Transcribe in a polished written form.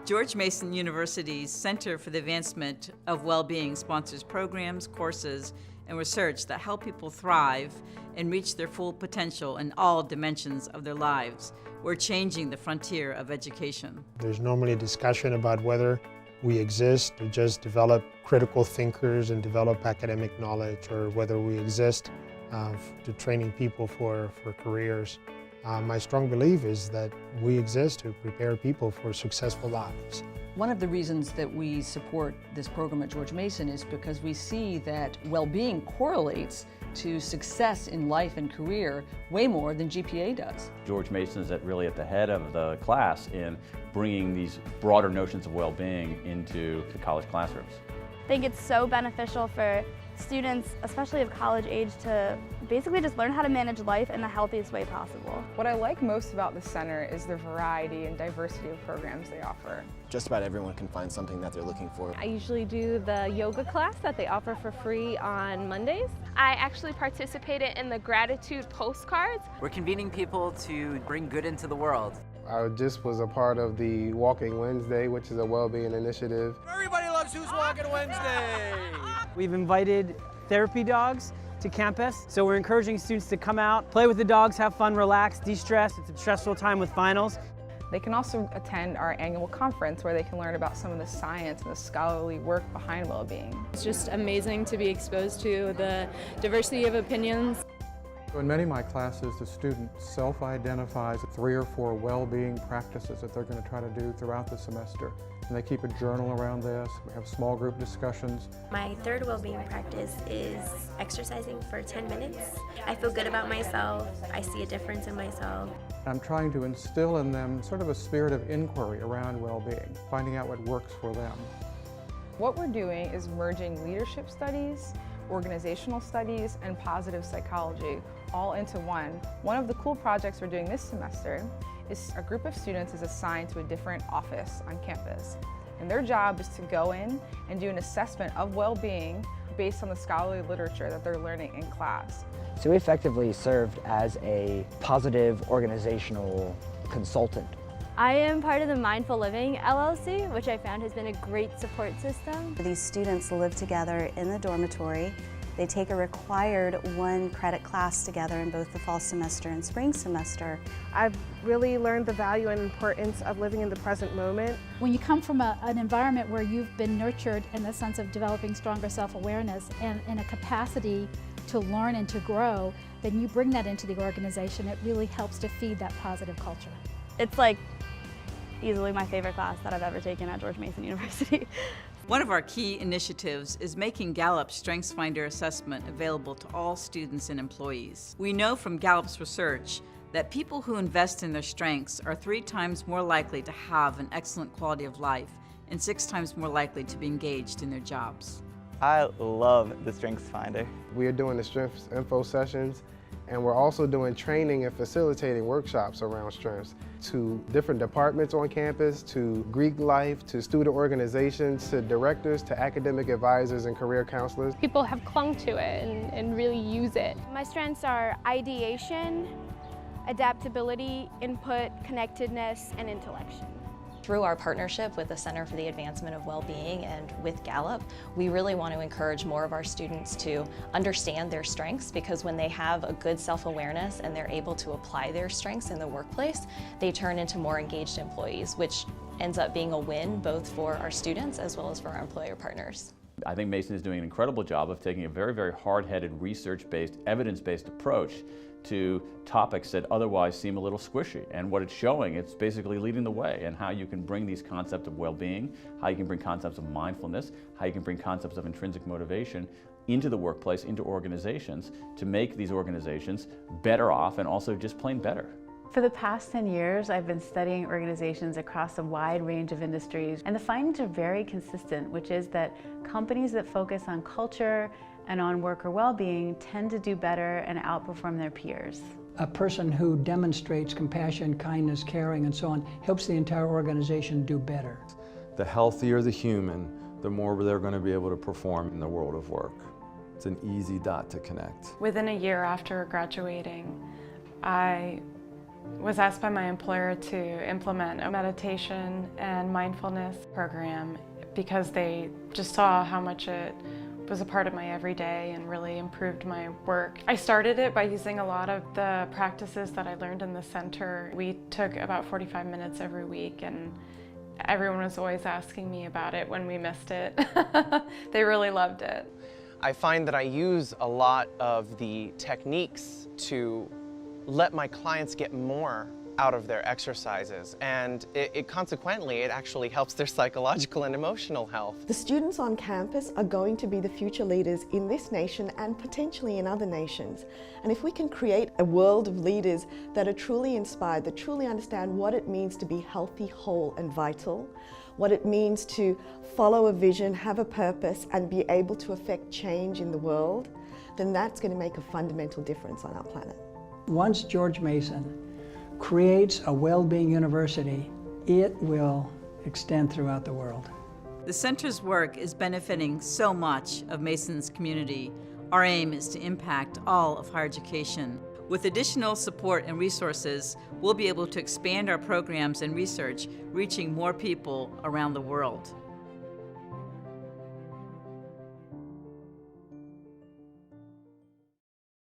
George Mason University's Center for the Advancement of Well-being sponsors programs, courses, and research that help people thrive and reach their full potential in all dimensions of their lives. We're changing the frontier of education. There's normally a discussion about whether we exist to just develop critical thinkers and develop academic knowledge, or whether we exist to training people for careers. My strong belief is that we exist to prepare people for successful lives. One of the reasons that we support this program at George Mason is because we see that well-being correlates to success in life and career way more than GPA does. George Mason is really at the head of the class in bringing these broader notions of well-being into the college classrooms. I think it's so beneficial for students, especially of college age, to basically just learn how to manage life in the healthiest way possible. What I like most about the center is the variety and diversity of programs they offer. Just about everyone can find something that they're looking for. I usually do the yoga class that they offer for free on Mondays. I actually participated in the gratitude postcards. We're convening people to bring good into the world. I just was a part of the Walking Wednesday, which is a well-being initiative. Everybody loves Who's Walking Wednesday! We've invited therapy dogs to campus, so we're encouraging students to come out, play with the dogs, have fun, relax, de-stress. It's a stressful time with finals. They can also attend our annual conference where they can learn about some of the science and the scholarly work behind well-being. It's just amazing to be exposed to the diversity of opinions. In many of my classes, the student self-identifies 3 or 4 well-being practices that they're going to try to do throughout the semester. And they keep a journal around this. We have small group discussions. My third well-being practice is exercising for 10 minutes. I feel good about myself. I see a difference in myself. I'm trying to instill in them sort of a spirit of inquiry around well-being, finding out what works for them. What we're doing is merging leadership studies, organizational studies, and positive psychology all into one. One of the cool projects we're doing this semester is a group of students is assigned to a different office on campus. And their job is to go in and do an assessment of well-being based on the scholarly literature that they're learning in class. So we effectively served as a positive organizational consultant. I am part of the Mindful Living LLC, which I found has been a great support system. These students live together in the dormitory. They take a required 1-credit class together in both the fall semester and spring semester. I've really learned the value and importance of living in the present moment. When you come from an environment where you've been nurtured in the sense of developing stronger self-awareness and in a capacity to learn and to grow, then you bring that into the organization. It really helps to feed that positive culture. It's like easily my favorite class that I've ever taken at George Mason University. One of our key initiatives is making Gallup's StrengthsFinder assessment available to all students and employees. We know from Gallup's research that people who invest in their strengths are 3 times more likely to have an excellent quality of life and 6 times more likely to be engaged in their jobs. I love the StrengthsFinder. We are doing the Strengths Info sessions, and we're also doing training and facilitating workshops around strengths to different departments on campus, to Greek life, to student organizations, to directors, to academic advisors and career counselors. People have clung to it and really use it. My strengths are ideation, adaptability, input, connectedness, and intellection. Through our partnership with the Center for the Advancement of Well-being and with Gallup, we really want to encourage more of our students to understand their strengths, because when they have a good self-awareness and they're able to apply their strengths in the workplace, they turn into more engaged employees, which ends up being a win both for our students as well as for our employer partners. I think Mason is doing an incredible job of taking a very, very hard-headed, research-based, evidence-based approach to topics that otherwise seem a little squishy. And what it's showing, it's basically leading the way in how you can bring these concepts of well-being, how you can bring concepts of mindfulness, how you can bring concepts of intrinsic motivation into the workplace, into organizations, to make these organizations better off and also just plain better. For the past 10 years, I've been studying organizations across a wide range of industries, and the findings are very consistent, which is that companies that focus on culture and on worker well-being tend to do better and outperform their peers. A person who demonstrates compassion, kindness, caring, and so on helps the entire organization do better. The healthier the human, the more they're going to be able to perform in the world of work. It's an easy dot to connect. Within a year after graduating, I was asked by my employer to implement a meditation and mindfulness program because they just saw how much it was a part of my everyday and really improved my work. I started it by using a lot of the practices that I learned in the center. We took about 45 minutes every week, and everyone was always asking me about it when we missed it. They really loved it. I find that I use a lot of the techniques to let my clients get more out of their exercises, and consequently it actually helps their psychological and emotional health. The students on campus are going to be the future leaders in this nation and potentially in other nations. And if we can create a world of leaders that are truly inspired, that truly understand what it means to be healthy, whole and vital, what it means to follow a vision, have a purpose and be able to affect change in the world, then that's going to make a fundamental difference on our planet. Once George Mason creates a well-being university, it will extend throughout the world. The center's work is benefiting so much of Mason's community. Our aim is to impact all of higher education. With additional support and resources, we'll be able to expand our programs and research, reaching more people around the world.